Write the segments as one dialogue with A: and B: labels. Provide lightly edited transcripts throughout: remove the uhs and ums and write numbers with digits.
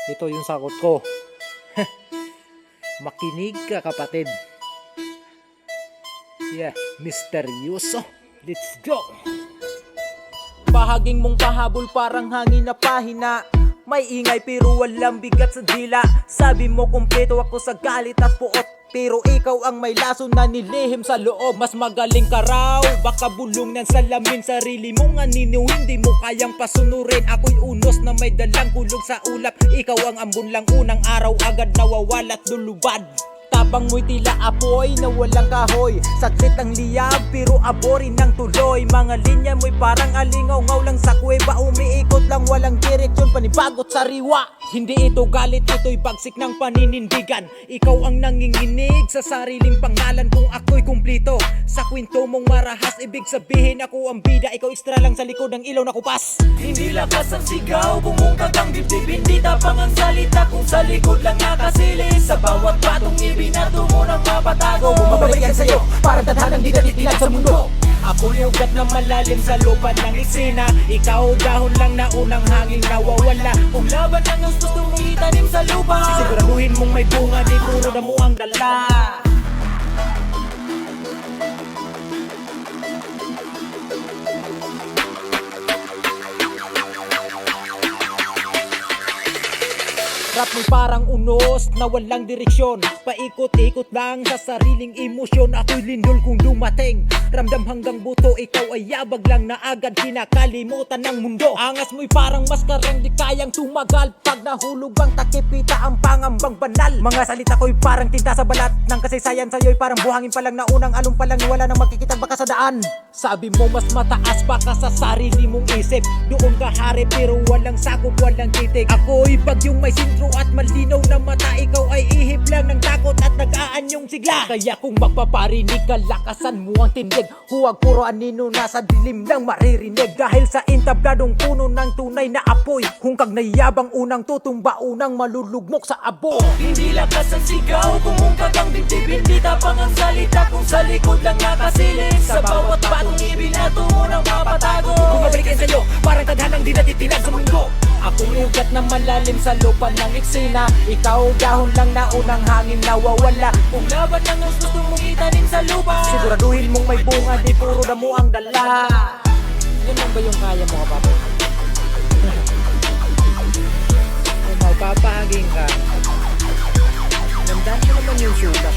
A: Ito yung sagot ko. Makinig ka, kapatid. Yeah, misteryoso. Let's go.
B: Bahaging mong pahabol parang hangin na pahina. May ingay pero walang bigat sa dila. Sabi mo kumpleto ako sa galit at puot, pero ikaw ang may lason na nilihim sa loob. Mas magaling ka raw, baka bulong ng salamin. Sarili mong anino, hindi mo kayang pasunurin. Ako'y unos na may dalang kulog sa ulap. Ikaw ang ambon lang, unang araw agad nawawalat lulubad. Tapang mo'y tila apoy na walang kahoy. Saglit ang liyab pero aborin ng tuloy. Mga linya mo'y parang alingaw-ngaw lang sa kuweba. Umiikot lang walang direksyon, panibagot sariwa. Hindi ito galit, ito'y bagsik ng paninindigan. Ikaw ang nanginginig sa sariling pangalan. Kung ako'y kumplito sa kwento mong marahas, ibig sabihin ako ang bida. Ikaw extra lang sa likod ng ilaw na kupas. Hindi lakas ang sigaw, bumungkag ang dibdib. Hindi tapang ang salita kung sa likod lang nakasilid. Sa bawat patong ibinato mo ng mapatago. Bumabalik yan sa'yo, parang tadhanang di natitilag sa mundo. Ako'y ugat na malalim sa lupa ng eksena. Ikaw dahon lang na unang hangin nawawala. Kung laban lang ang gusto mong itanim sa lupa, siguraduhin mong may bunga, di puro damo ang dala. Rap mo'y parang unos na walang direksyon. Paikot-ikot lang sa sariling emosyon. Ako'y lindol kung dumating, ramdam hanggang buto. Ikaw ay yabag lang na agad kinakalimutan ng mundo. Angas mo'y parang maskarang di kayang tumagal. Pag nahulog ang takip, kita ang pangambang banal. Mga salita ko'y parang tinta sa balat ng kasaysayan. Sa'yo'y parang buhangin pa lang na unang alon pa lang. Wala nang makikitang baka sa daan. Sabi mo mas mataas pa ka sa sarili mong isip. Doon ka hari pero walang sakop, walang titik. Ako'y bagyong may sintro at malinaw na mata. Ikaw ay ihip lang ng takot at nag-aanyong sigla. Kaya kung magpaparinig ka, lakasan mo ang tindig. Huwag puro anino na sa dilim lang maririnig. Dahil sa intabladong puno ng tunay na apoy, hungkag na yabang unang tutumba, unang malulugmok sa abo. Hindi lakas ang sigaw, kumungkag ang dibdib. Hindi tapang ang salita kung sa likod lang nakasilid. Sa bawat batong ibinato mo ng mapatago. Bumabalikin sa'yo, parang tadhanang di natitilag sa mundo. Ako'y ugat na malalim sa lupa ng eksena. Ikaw dahon lang na unang hangin nawawala. Kung laban lang ang gusto mong itanim sa lupa, siguraduhin mong may bunga, di puro damo ang dala. Yun lang ba yung kaya mo, kapatid?
A: Kung magpapahaging ka, damdam mo naman yung sulat.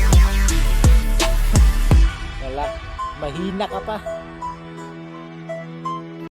B: Wala, mahina ka pa.